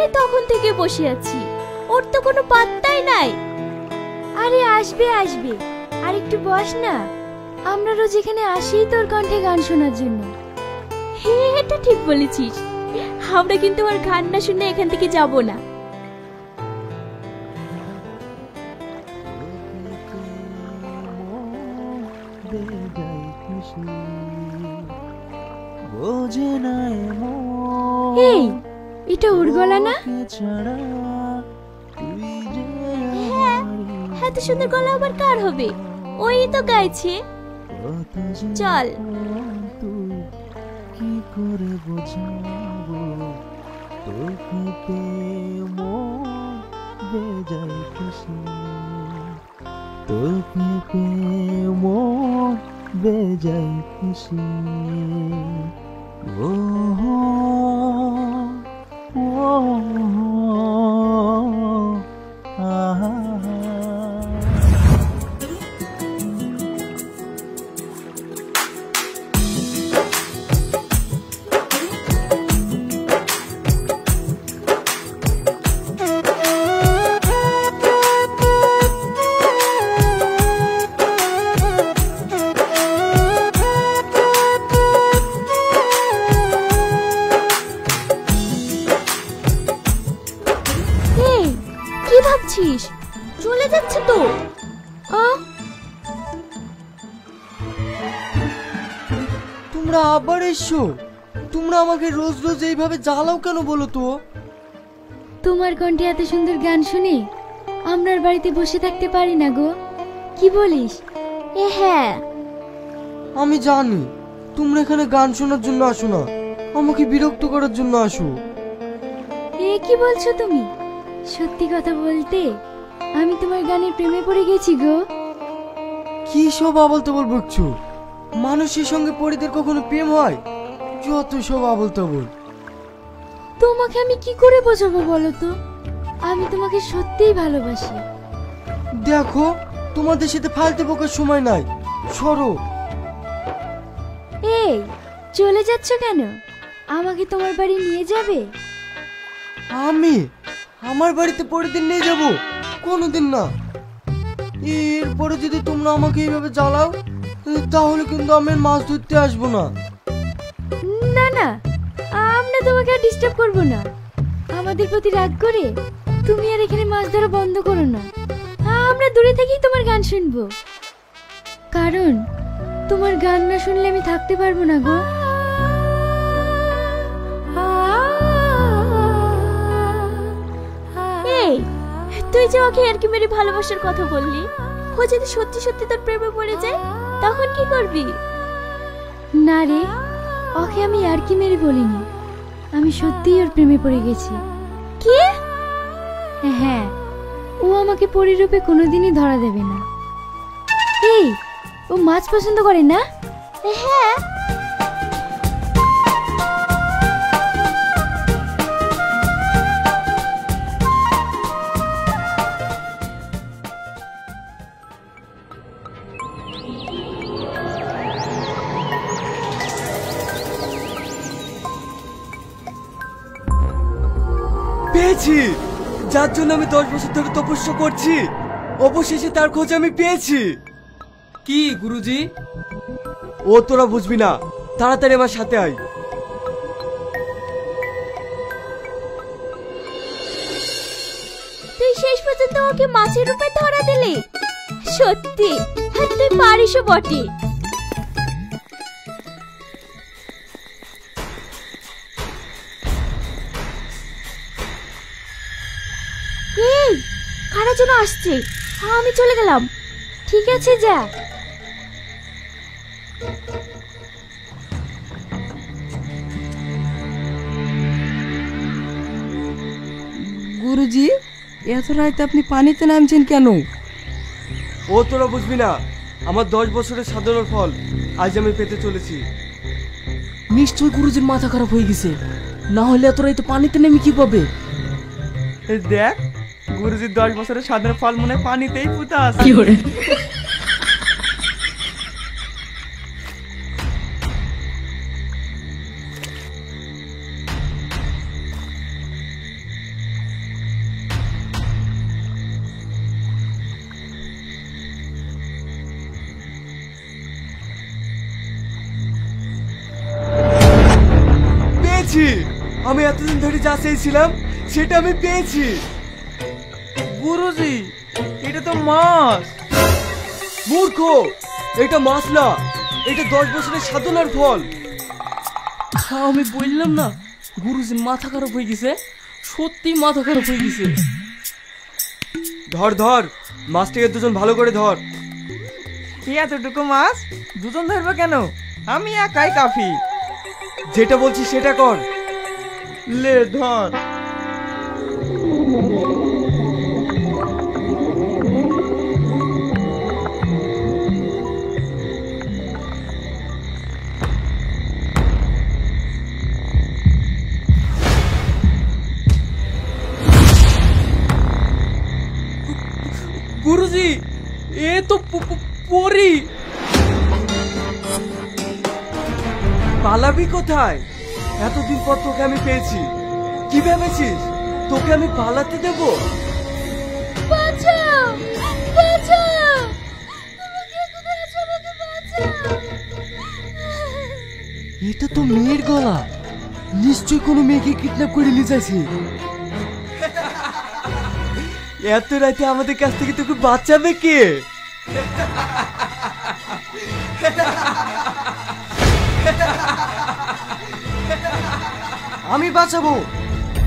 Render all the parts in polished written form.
সেই তখন থেকে বসে আছি, ওর তো কোনো পাত্তাই নাই। আরে আসবে আসবে, আর একটু বস না। আমরা রোজ এখানে আসি তোর কণ্ঠে গান শোনার জন্য। হ্যাঁ, এটা ঠিক বলেছিস। আমরা কিন্তু আর গান না শুনে এখান থেকে যাব না। এই, এটা ওর গলা না? হ্যাঁ, এত সুন্দর গলা আবার কার হবে? ওই তো গাইছে। চল। কি করে বোঝাবো তোকে পেয়ে মন বেজায় খুশি, তোকে পেয়ে মন বেজায় খুশি। ও চলে যাচ্ছে তো। তোমরা আবার এসো? তোমরা আমাকে রোজ রোজ এইভাবে জ্বালাও কেন বলো তো? তোমার কণ্ঠে এত সুন্দর গান শুনি আমরার বাড়িতে বসে থাকতে পারি না গো। কি বলিস? হ্যাঁ, আমি জানি তোমরা এখানে গান শোনার জন্য আসো না, আমাকে বিরক্ত করার জন্য আসো। কি বলছো তুমি? সত্যি কথা বলতে আমি তোমার গানের প্রেমে পড়ে গেছি গো। কি সব আবল তাবল বকছো? মানুষের সঙ্গে পরিদের কখনো প্রেম হয়? যত সব আবল তাবল। তোমাকে আমি কি করে বোঝাবো বলো তো? আমি তোমাকে সত্যিই ভালোবাসি। দেখো, তোমাদের সাথে ফালতু বকার সময় নাই, সরো। এই, চলে যাচ্ছ কেন? আমাকে তোমার বাড়ি নিয়ে যাবে? আমি আমার বাড়িতে পরিদের নিয়ে যাব? কোনোদিন না। এরপরে যদি তোমরা আমাকে এইভাবে জ্বালাও তাহলে কিন্তু আমি আর মাছ ধরতে আসবো না। না না, আমরা তোমাকে আর ডিস্টার্ব করবো না। আমাদের প্রতি রাগ করে তুমি আর এখানে মাছ ধরা বন্ধ করো না। আমরা দূরে থেকেই তোমার গান শুনবো, কারণ তোমার গান না শুনলে আমি থাকতে পারবো না গো। এই, তুই যে ওকে আর কি মেরে ভালোবাসার কথা বললি, ও যদি সত্যি সত্যি তোর প্রেমে পড়ে যায় তখন কি করবি? না রে, ওকে আমি আর কি মেরে বলিনি, আমি সত্যিই ওর প্রেমে পড়ে গেছি। কি? হ্যাঁ, ও আমাকে পরিরূপে কোনোদিনই ধরা দেবে না। এই, ও মাছ পছন্দ করে না? হ্যাঁ। পেয়েছি, যার জন্য আমি 10 বছর ধরে তপস্যা করছি, অবশেষে তার খোঁজ আমি পেয়েছি। কি গুরুজি? ও তোরা বুঝবি না, তাড়াতাড়ি আমার সাথে আয়। তুই শেষ পর্যন্ত ওকে মাছের রূপে ধরা দিলি? সত্যি তুই পারিসও বটে। এই, কারা যেন আসছে, আমি চলে গেলাম। ঠিক আছে, যা। গুরুজি, এত রাতে আপনি পানিতে নামছেন কেন? ও তোরা বুঝবি না, আমার 10 বছরের সাধনার ফল আজ আমি পেতে চলেছি। নিশ্চয় গুরুজির মাথা খারাপ হয়ে গেছে, না হলে এত রাতে পানিতে নেমে কি পাবে? দেখ, গুরুজির 10 বছরের সাধনার ফল মনে হয় পানিতেই পুঁতা আছে। পেয়েছি। আমি এতদিন ধরে যা চেয়েছিলাম সেটা আমি পেয়েছি। গুরুজি, এটা তো মাছ। মূর্খ, এটা মাছ না, এটা 10 বছরের সাধনার ফল। আমি বললাম না গুরুজির মাথা খারাপ হয়ে গেছে, সত্যি মাথা খারাপ হয়ে গেছে। ধর ধর, মাছটাকে দুজন ভালো করে ধর। এতটুকু মাছ দুজন ধরবে কেন? আমি একাই কাফি। যেটা বলছি সেটা কর। লে ধর। গুরুজি, এ তো পরি। পালাবি কোথায়? এতদিন পর তোকে আমি পেয়েছি। কি ভেবেছিস তোকে আমি পালাতে দেব? বাঁচাও, বাঁচাও, তুমি কে কোথায় আছো? আমাকে বাঁচাও। এটা তো মেয়ের গলা, নিশ্চয় কোনো মেয়েকে কিডন্যাপ করে নিয়ে যাইছে। এত রাতে আমাদের কাছ থেকে তোকে বাঁচাবে কে? আমি বাঁচাবো।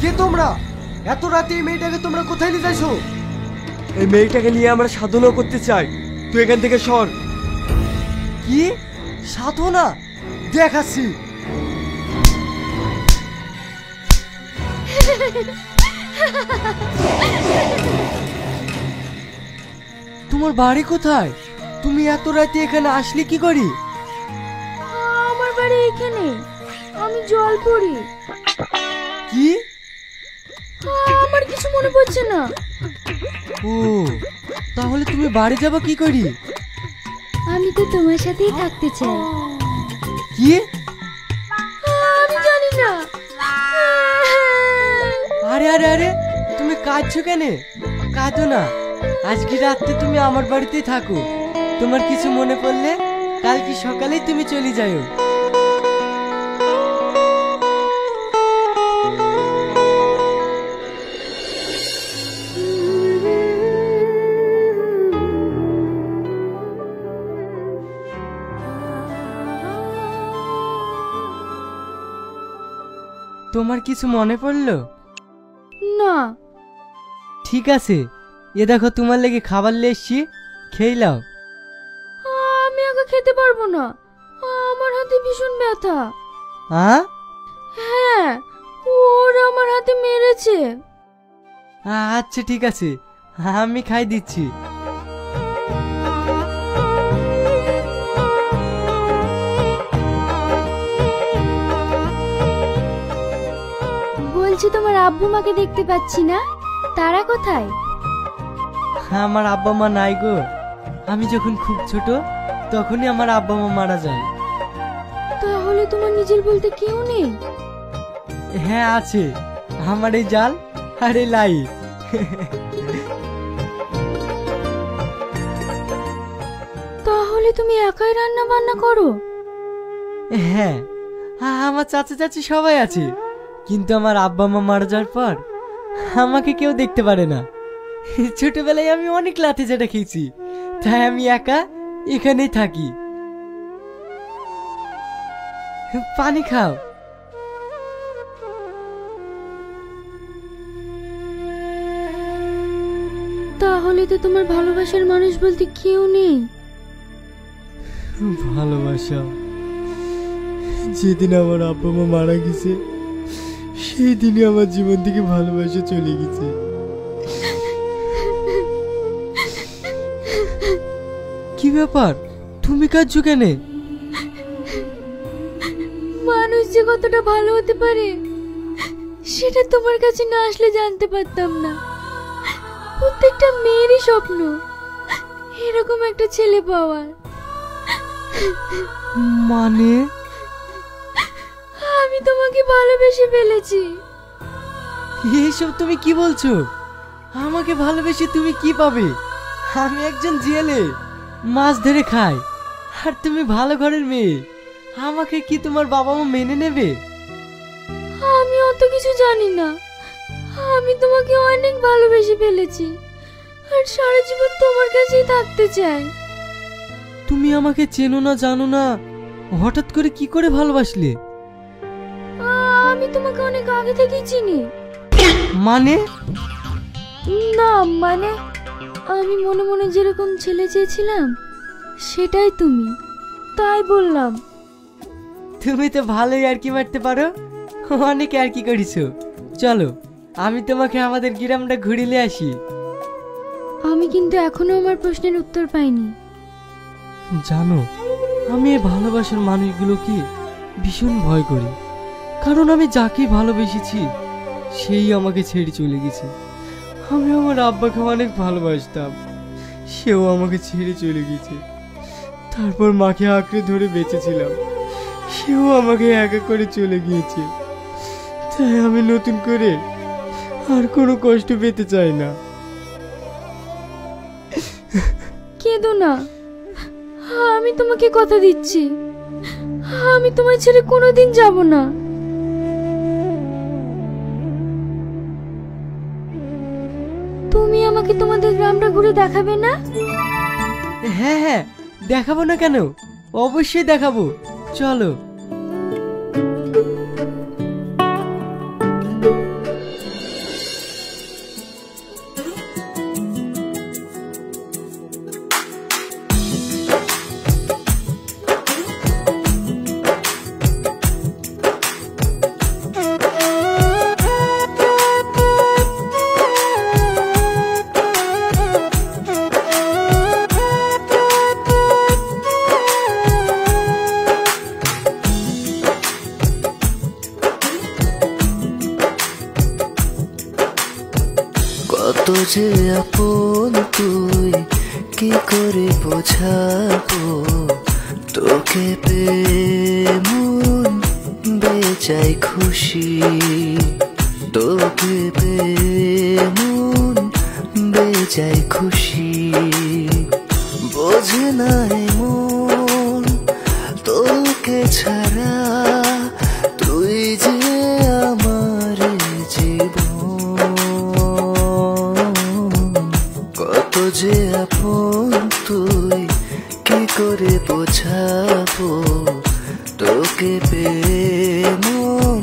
কে তোমরা? এত রাতে এই মেয়েটাকে তোমরা কোথায় নিয়ে যাইছো? এই মেয়েটাকে নিয়ে আমরা সাধনা করতে চাই, তুই এখান থেকে সর। কি সাধনা? দেখাচ্ছি। তোমার বাড়ি কোথায়? তুমি এত রাতে এখানে আসলে কি করি? আমার বাড়ি এখানে, আমি জল পড়ি। কি? আমার কিছু মনে পড়ছে না। ও, তাহলে তুমি বাড়ি যাবা কি করি? আমি তো তোমার সাথেই থাকতে চাই। কি? আমি জানি না। আরে আরে আরে, তুমি কাঁদছো কেন? কাঁদো না, আজকে রাতে তুমি আমার বাড়িতেই থাকো। তোমার কিছু মনে পড়লে কালকে সকালেই তুমি চলে যাও। তোমার কিছু মনে পড়লো? না। ঠিক আছে, এ দেখো তোমার লেগে খাবার নিয়ে এসছি, খেয়ে নাও। আমি আগে খেতে পারবো না, আমার হাতে ভীষণ ব্যথা। হ্যাঁ? হ্যাঁ, ওরা আমার হাতে মেরেছে। আচ্ছা ঠিক আছে, আমি খাই দিচ্ছি। বলছি তোমার আব্বু মাকে দেখতে পাচ্ছি না, তারা কোথায়? আমার আব্বা মা নাই গো। আমি যখন খুব ছোট তখনই আমার আব্বা মা মারা যায়। তাহলে তোমার নিজের বলতে কেউ নেই? হ্যাঁ আছে, আমার এই জাল আর এই লাইট। তাহলে তুমি একাই রান্না বান্না করো? হ্যাঁ, আমার চাচা চাচি সবাই আছে, কিন্তু আমার আব্বা মা মারা যাওয়ার পর আমাকে কেউ দেখতে পারে না। ছোটবেলায় আমি অনেক লাথি চাটা খেয়েছি, তাই আমি একা এখানেই থাকি। পানি খাও। তাহলে তো তোমার ভালোবাসার মানুষ বলতে কেউ নেই। ভালোবাসা? যেদিন আমার আব্বা মা মারা গেছে সেই দিনই আমার জীবন থেকে ভালোবাসা চলে গেছে। কি ব্যাপার, তুমি কাঁদছো কেন? মানুষ যে কতটা ভালো হতে পারে সেটা তোমার কাছে না আসলে জানতে পারতাম না। প্রত্যেকটা মেয়েরই স্বপ্ন এরকম একটা ছেলে পাওয়ার। মানে? আমি তোমাকে ভালোবেসে ফেলেছি। এইসব তুমি কি বলছো? আমাকে ভালোবেসে তুমি কি পাবে? আমি একজন জেলে, মাছ ধরে খাই, আর তুমি ভালো ঘরের মেয়ে। আমাকে কি তোমার বাবা মা মেনে নেবে? অত কিছু জানি না। আমি তোমাকে অনেক ভালোবেসে ফেলেছি আর সারা জীবন তোমার কাছেই থাকতে চাই। তুমি আমাকে চেনো না, জানো না, হঠাৎ করে কি করে ভালোবাসলে? আমি তোমাকে অনেক আগে থেকেই চিনি। মানে? না মানে আমি মনে মনে যেরকম ছেলে চেয়েছিলাম সেটাই তুমি, তাই বললাম। তুমি তো ভালোই আর কি মারতে পারো, অনেক আর কি করেছো। চলো আমি তোমাকে আমাদের গ্রামটা ঘুরিয়ে আসি। আমি কিন্তু এখনো আমার প্রশ্নের উত্তর পাইনি। জানো, আমি এই ভালোবাসার মানুষগুলোকে ভীষণ ভয় করি, কারণ আমি যাকে ভালোবেসেছি সেই আমাকে ছেড়ে চলে গেছে। আমি আমার আব্বাকে অনেক ভালোবাসতাম, সেও আমাকে ছেড়ে চলে গেছে। তারপর মাকে আঁকড়ে ধরে বেঁচেছিলাম, সেও আমাকে একা করে চলে গিয়েছে। তাই আমি নতুন করে আর কোনো কষ্ট পেতে চাই না। কেঁদো না, আমি তোমাকে কথা দিচ্ছি আমি তোমায় ছেড়ে কোনোদিন যাব না। তুমি আমাকে তোমাদের গ্রামটা ঘুরে দেখাবে না? হ্যাঁ হ্যাঁ, দেখাবো না কেন, অবশ্যই দেখাবো, চলো। কত যে আপন তুই, কি করে বোঝাবো তোকে পেয়ে মন বেজায় খুশি, তোকে পেয়ে মন বেজায় খুশি। বোঝে নাই মন তোকে ছাড়া, তুই যে আমার জীবন। কত যে আপন তুই, কি করে বোঝাবো তোকে পেয়ে মন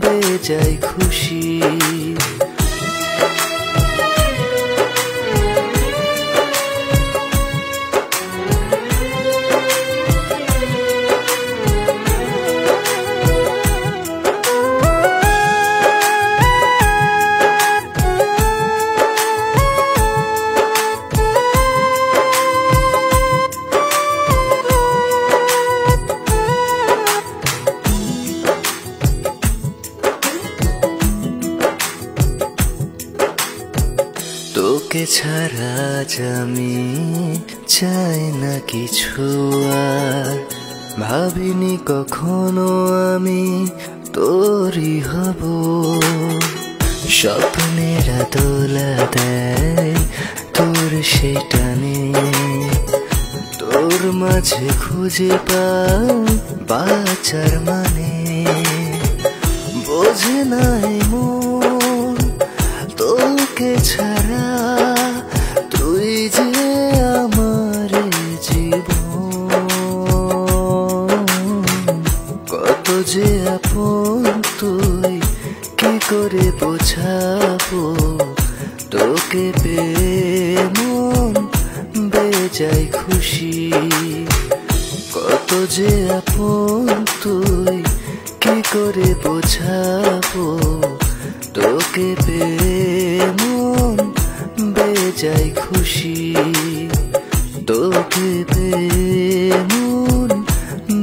বেজায় খুশি। তোকে ছাড়া আজ আমি চাই না কিছু আর, ভাবিনি কখনো আমি তোরই হব। স্বপ্নেরা দোলা দেয় তোর সেটা নেই, তোর মাঝে খুঁজে পাই বাঁচার মানে। বোঝে নাই মন তোকে ছাড়া, তুই যে আমার জীবন। কত যে আপন তুই, কি করে বোঝাবো তোকে পেয়ে মন বেজায় খুশি। কত যে আপন তুই, কি করে বোঝাবো তোকে পেয়ে মন বেজায় খুশি। তোকে পেয়ে মন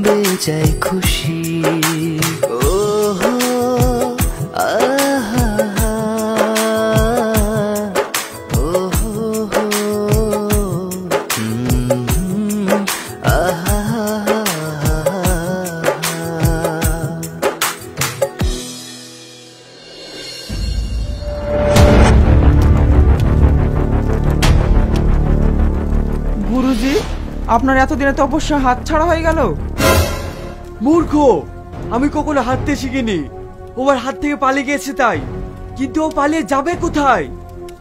বেজায় খুশি। ওহো আহা ওহো আহা। গুরুজি, আপনার এতদিনে তপস্যা হাত ছাড়া হয়ে গেল। মূর্খ, আমি কখনো হাঁটতে শিখিনি, আমার হাত থেকে পালিয়ে গেছে তাই, কিন্তু ও পালিয়ে যাবে কোথায়?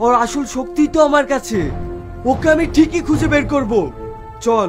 ওর আসল শক্তি তো আমার কাছে, ওকে আমি ঠিকই খুঁজে বের করব। চল।